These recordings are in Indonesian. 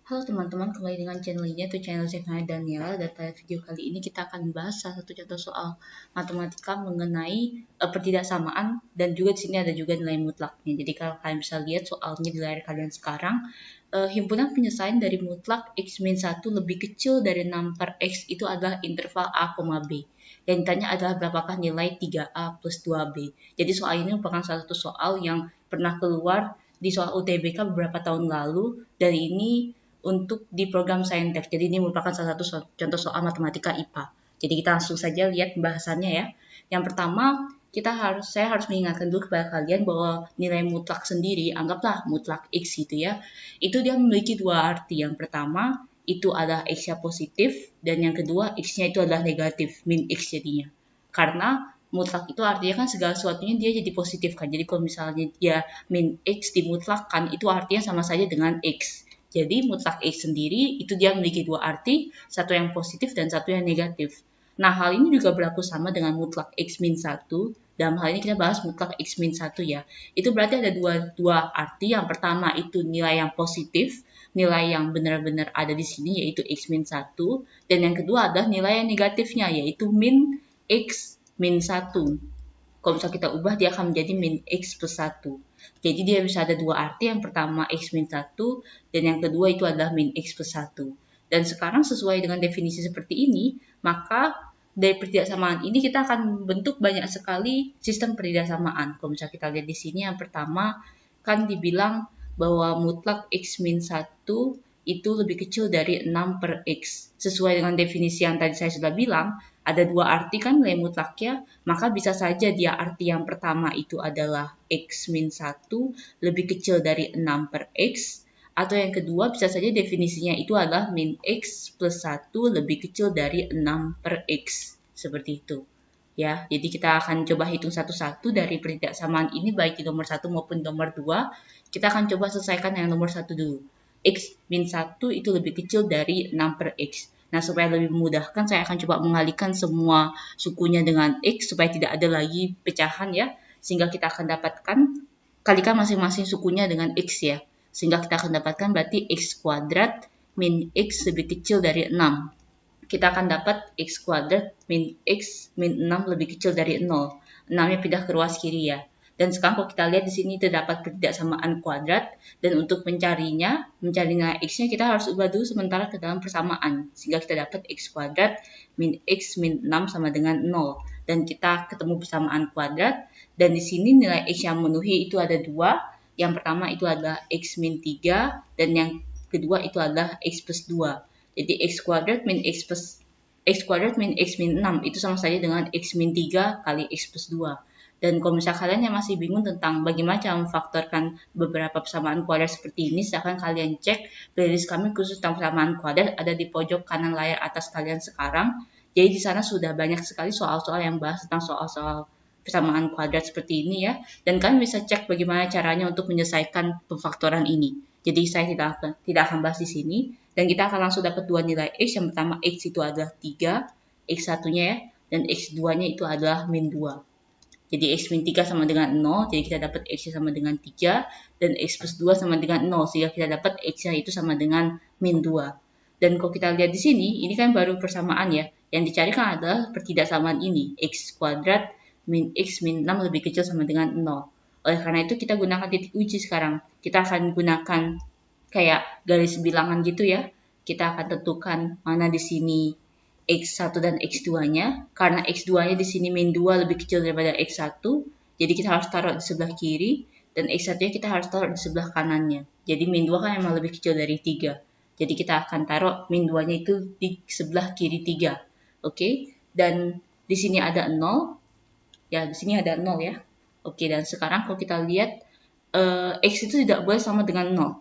Halo teman-teman, kembali dengan channel ini atau channel saya Daniela. Dan pada video kali ini kita akan bahas salah satu contoh soal matematika mengenai pertidaksamaan, dan juga di sini ada juga nilai mutlaknya. Jadi kalau kalian bisa lihat soalnya di layar kalian sekarang, himpunan penyelesaian dari mutlak x-1 lebih kecil dari 6 per x itu adalah interval a, b. Yang ditanya adalah berapakah nilai 3a plus 2b. Jadi soal ini merupakan salah satu soal yang pernah keluar di soal UTBK beberapa tahun lalu, dan ini untuk di program Saintek. Jadi ini merupakan salah satu contoh soal matematika IPA. Jadi kita langsung saja lihat pembahasannya ya. Yang pertama, saya harus mengingatkan dulu kepada kalian bahwa nilai mutlak sendiri, anggaplah mutlak X gitu ya, itu dia memiliki dua arti. Yang pertama, itu adalah X-nya positif, dan yang kedua, X-nya itu adalah negatif, min X jadinya. Karena mutlak itu artinya kan segala sesuatunya dia jadi positif kan. Jadi kalau misalnya dia min X dimutlakkan, itu artinya sama saja dengan X. Jadi mutlak X sendiri itu dia memiliki dua arti, satu yang positif dan satu yang negatif. Nah, hal ini juga berlaku sama dengan mutlak X min 1. Dalam hal ini kita bahas mutlak X min 1 ya. Itu berarti ada dua arti. Yang pertama itu nilai yang positif, nilai yang benar-benar ada di sini yaitu X min 1. Dan yang kedua adalah nilai yang negatifnya yaitu min X min 1. Kalau misalnya kita ubah, dia akan menjadi min X plus 1. Jadi dia bisa ada dua arti, yang pertama X min 1, dan yang kedua itu adalah min X plus 1. Dan sekarang sesuai dengan definisi seperti ini, maka dari pertidaksamaan ini kita akan bentuk banyak sekali sistem pertidaksamaan. Kalau misalnya kita lihat di sini, yang pertama kan dibilang bahwa mutlak X min 1 itu lebih kecil dari 6 per X. Sesuai dengan definisi yang tadi saya sudah bilang, ada dua arti kan nilai mutlaknya, maka bisa saja dia arti yang pertama itu adalah X min 1 lebih kecil dari 6 per X, atau yang kedua bisa saja definisinya itu adalah min X plus 1 lebih kecil dari 6 per X. Seperti itu. Ya, jadi kita akan coba hitung satu-satu dari pertidaksamaan ini, baik di nomor 1 maupun nomor 2. Kita akan coba selesaikan yang nomor 1 dulu. X min 1 itu lebih kecil dari 6 per X. Nah, supaya lebih memudahkan, saya akan coba mengalihkan semua sukunya dengan X, supaya tidak ada lagi pecahan ya. Sehingga kita akan dapatkan, kalikan masing-masing sukunya dengan X ya. Sehingga kita akan dapatkan berarti X kuadrat min X lebih kecil dari 6. Kita akan dapat X kuadrat min X min 6 lebih kecil dari 0. 6-nya pindah ke ruas kiri ya. Dan sekarang kalau kita lihat di sini terdapat pertidaksamaan kuadrat, dan untuk mencari nilai X-nya kita harus ubah dulu sementara ke dalam persamaan. Sehingga kita dapat X kuadrat min X min 6 sama dengan 0. Dan kita ketemu persamaan kuadrat, dan di sini nilai X yang memenuhi itu ada dua. Yang pertama itu adalah X min 3, dan yang kedua itu adalah X plus 2. Jadi X kuadrat min X min 6 itu sama saja dengan X min 3 kali X plus 2. Dan kalau misalnya kalian yang masih bingung tentang bagaimana cara memfaktorkan beberapa persamaan kuadrat seperti ini, silahkan kalian cek playlist kami khusus tentang persamaan kuadrat, ada di pojok kanan layar atas kalian sekarang. Jadi di sana sudah banyak sekali soal-soal yang bahas tentang soal-soal persamaan kuadrat seperti ini ya. Dan kalian bisa cek bagaimana caranya untuk menyelesaikan pemfaktoran ini. Jadi saya tidak akan bahas di sini, dan kita akan langsung dapat dua nilai X. Yang pertama X itu adalah 3, X1-nya ya, dan X2-nya itu adalah min 2. Jadi X min 3 sama dengan 0, jadi kita dapat X sama dengan 3, dan X plus 2 sama dengan 0, sehingga kita dapat X-nya itu sama dengan min 2. Dan kalau kita lihat di sini, ini kan baru persamaan ya, yang dicarikan adalah pertidaksamaan ini, X kuadrat min X min 6 lebih kecil sama dengan 0. Oleh karena itu kita gunakan titik uji sekarang. Kita akan gunakan kayak garis bilangan gitu ya. Kita akan tentukan mana di sini X1 dan X2-nya, karena X2-nya di sini min 2 lebih kecil daripada X1, jadi kita harus taruh di sebelah kiri, dan X1-nya kita harus taruh di sebelah kanannya. Jadi min 2 kan memang lebih kecil dari 3. Jadi kita akan taruh min 2-nya itu di sebelah kiri 3. Oke, dan di sini ada 0. Ya, di sini ada 0 ya. Oke, dan sekarang kalau kita lihat, X itu tidak boleh sama dengan 0.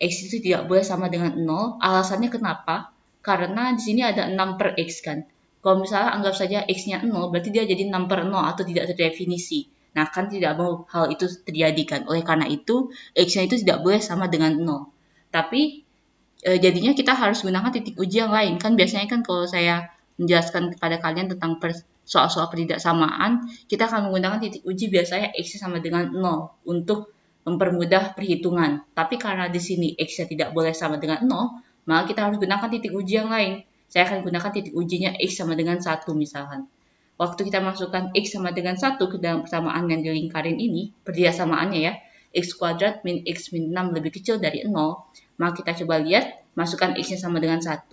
X itu tidak boleh sama dengan 0. Alasannya kenapa? Karena di sini ada 6 per X kan. Kalau misalnya anggap saja X-nya 0, berarti dia jadi 6 per 0 atau tidak terdefinisi. Nah, kan tidak mau hal itu terjadi kan. Oleh karena itu, X-nya itu tidak boleh sama dengan 0. Tapi, jadinya kita harus gunakan titik uji yang lain. Kan biasanya kan kalau saya menjelaskan kepada kalian tentang soal-soal pertidaksamaan, kita akan menggunakan titik uji biasanya X sama dengan 0 untuk mempermudah perhitungan. Tapi karena di sini X-nya tidak boleh sama dengan 0, maka kita harus gunakan titik uji yang lain. Saya akan gunakan titik ujinya X sama dengan 1 misalkan. Waktu kita masukkan X sama dengan 1 ke dalam persamaan yang dilingkarin ini, pertidak samaannya ya, X kuadrat min X min 6 lebih kecil dari 0, maka kita coba lihat, masukkan X-nya sama dengan 1,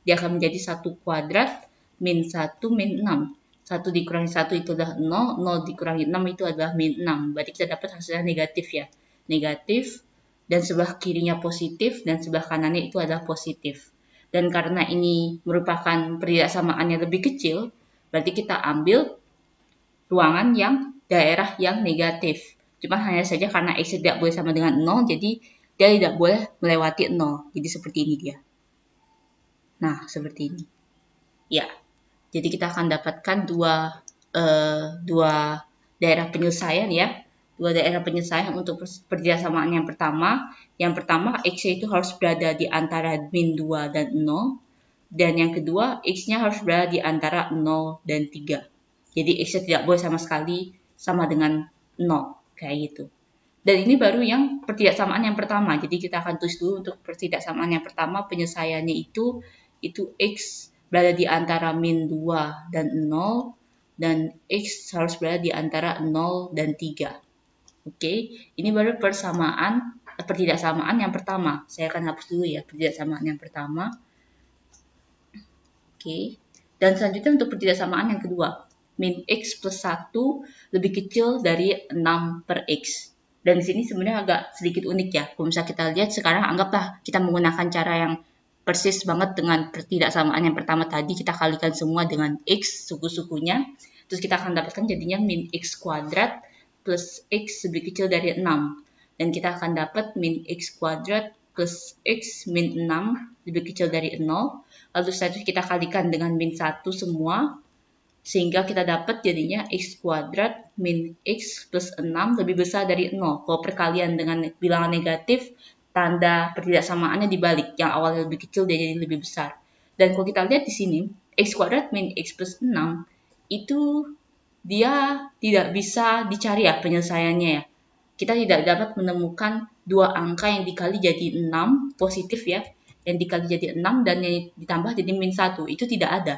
dia akan menjadi 1 kuadrat min 1 min 6. 1 dikurangi 1 itu adalah 0, 0 dikurangi 6 itu adalah min 6. Berarti kita dapat hasilnya negatif ya. Negatif, dan sebelah kirinya positif, dan sebelah kanannya itu adalah positif. Dan karena ini merupakan pertidaksamaan yang lebih kecil, berarti kita ambil ruangan yang daerah yang negatif. Cuma hanya saja karena X tidak boleh sama dengan 0, jadi dia tidak boleh melewati 0. Jadi seperti ini dia. Nah, seperti ini. Ya, jadi kita akan dapatkan dua daerah penyelesaian ya. Dua daerah penyelesaian untuk pertidaksamaan yang pertama. Yang pertama, X itu harus berada di antara min 2 dan 0. Dan yang kedua, X-nya harus berada di antara 0 dan 3. Jadi X-nya tidak boleh sama sekali sama dengan 0. Kayak gitu. Dan ini baru yang pertidaksamaan yang pertama. Jadi kita akan tulis dulu untuk pertidaksamaan yang pertama. Penyelesaiannya itu X berada di antara min 2 dan 0. Dan X harus berada di antara 0 dan 3. Oke, ini baru pertidaksamaan yang pertama. Saya akan hapus dulu ya pertidaksamaan yang pertama. Oke, dan selanjutnya untuk pertidaksamaan yang kedua, min X plus 1 lebih kecil dari 6 per X. Dan di sini sebenarnya agak sedikit unik ya. Kalau misalnya kita lihat sekarang, anggaplah kita menggunakan cara yang persis banget dengan pertidaksamaan yang pertama tadi. Kita kalikan semua dengan X suku-sukunya. Terus kita akan dapatkan jadinya min X kuadrat plus X lebih kecil dari 6. Dan kita akan dapat min X kuadrat plus X min 6 lebih kecil dari 0. Lalu setelah itu kita kalikan dengan min 1 semua, sehingga kita dapat jadinya X kuadrat min X plus 6 lebih besar dari 0. Kalau perkalian dengan bilangan negatif, tanda pertidaksamaannya dibalik. Yang awalnya lebih kecil, dia jadi lebih besar. Dan kalau kita lihat di sini, X kuadrat min X plus 6, itu dia tidak bisa dicari ya penyelesaiannya ya. Kita tidak dapat menemukan dua angka yang dikali jadi 6, positif ya, yang dikali jadi 6 dan yang ditambah jadi min 1, itu tidak ada.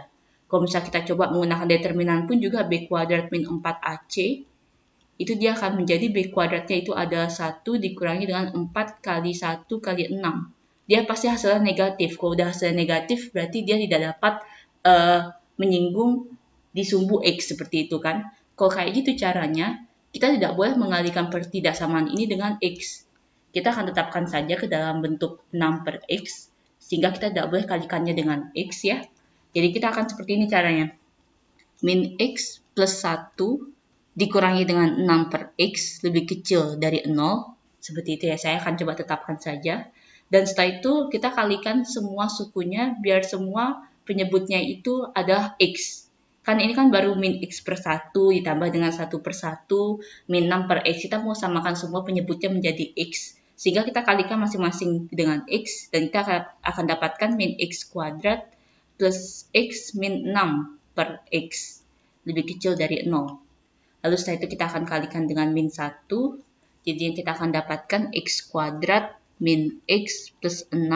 Kalau misalnya kita coba menggunakan determinan pun juga B kuadrat min 4AC, itu dia akan menjadi B kuadratnya itu ada 1 dikurangi dengan 4 kali 1 kali 6. Dia pasti hasilnya negatif. Kalau udah hasilnya negatif, berarti dia tidak dapat menyinggung di sumbu X seperti itu kan. Kalau kayak gitu caranya, kita tidak boleh mengalihkan pertidaksamaan ini dengan X. Kita akan tetapkan saja ke dalam bentuk 6 per X, sehingga kita tidak boleh kalikannya dengan X ya. Jadi kita akan seperti ini caranya. Min X plus 1 dikurangi dengan 6 per X lebih kecil dari 0. Seperti itu ya, saya akan coba tetapkan saja. Dan setelah itu kita kalikan semua sukunya biar semua penyebutnya itu adalah X. Kan ini kan baru min X per 1 ditambah dengan 1 per 1, min 6 per X. Kita mau samakan semua penyebutnya menjadi X. Sehingga kita kalikan masing-masing dengan X, dan kita akan dapatkan min X kuadrat plus X min 6 per X lebih kecil dari 0. Lalu setelah itu kita akan kalikan dengan min 1, jadi kita akan dapatkan X kuadrat min X plus 6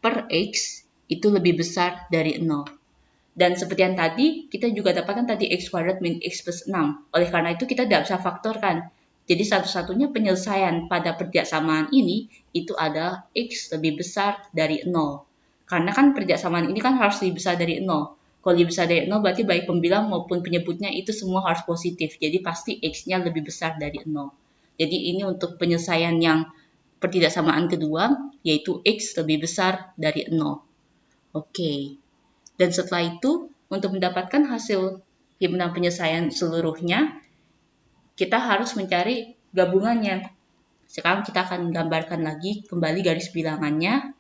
per X itu lebih besar dari 0. Dan seperti yang tadi, kita juga dapatkan tadi X kuadrat min X plus 6. Oleh karena itu kita tidak bisa faktorkan. Jadi satu-satunya penyelesaian pada pertidaksamaan ini itu adalah X lebih besar dari 0. Karena kan pertidaksamaan ini kan harus lebih besar dari 0. Kalau lebih besar dari 0 berarti baik pembilang maupun penyebutnya itu semua harus positif. Jadi pasti X-nya lebih besar dari 0. Jadi ini untuk penyelesaian yang pertidaksamaan kedua, yaitu X lebih besar dari 0. Oke. Dan setelah itu, untuk mendapatkan hasil himpunan penyelesaian seluruhnya, kita harus mencari gabungannya. Sekarang kita akan gambarkan lagi kembali garis bilangannya.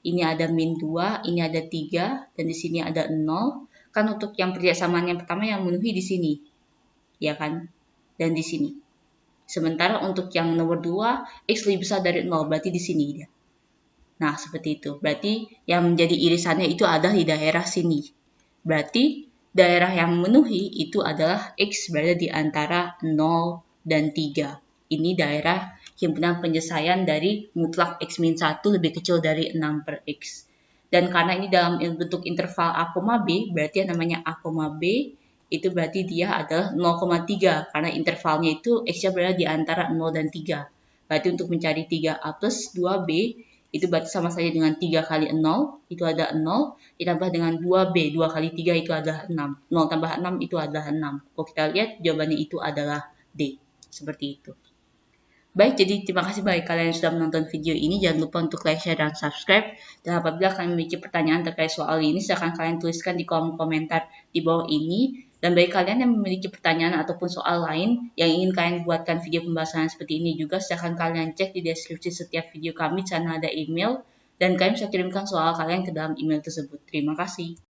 Ini ada min 2, ini ada 3, dan di sini ada 0. Kan untuk yang pertidaksamaan yang pertama yang memenuhi di sini. Ya kan? Dan di sini. Sementara untuk yang nomor 2, X lebih besar dari 0, berarti di sini dia. Nah, seperti itu. Berarti yang menjadi irisannya itu ada di daerah sini. Berarti daerah yang memenuhi itu adalah X berada di antara 0 dan 3. Ini daerah himpunan penyelesaian dari mutlak X-1 lebih kecil dari 6 per X. Dan karena ini dalam bentuk interval A, B, berarti yang namanya A, B itu berarti dia adalah 0,3 karena intervalnya itu X-nya berada di antara 0 dan 3. Berarti untuk mencari 3A plus 2B itu berarti sama saja dengan 3 kali 0, itu ada 0, ditambah dengan 2B, 2 kali 3 itu adalah 6. 0 tambah 6 itu adalah 6. Kalau kita lihat jawabannya itu adalah D. Seperti itu. Baik, jadi terima kasih bagi kalian yang sudah menonton video ini. Jangan lupa untuk like, share, dan subscribe. Dan apabila kalian memiliki pertanyaan terkait soal ini, silakan kalian tuliskan di kolom komentar di bawah ini. Dan bagi kalian yang memiliki pertanyaan ataupun soal lain yang ingin kalian buatkan video pembahasan seperti ini juga, silakan kalian cek di deskripsi setiap video kami, di sana ada email. Dan kalian bisa kirimkan soal kalian ke dalam email tersebut. Terima kasih.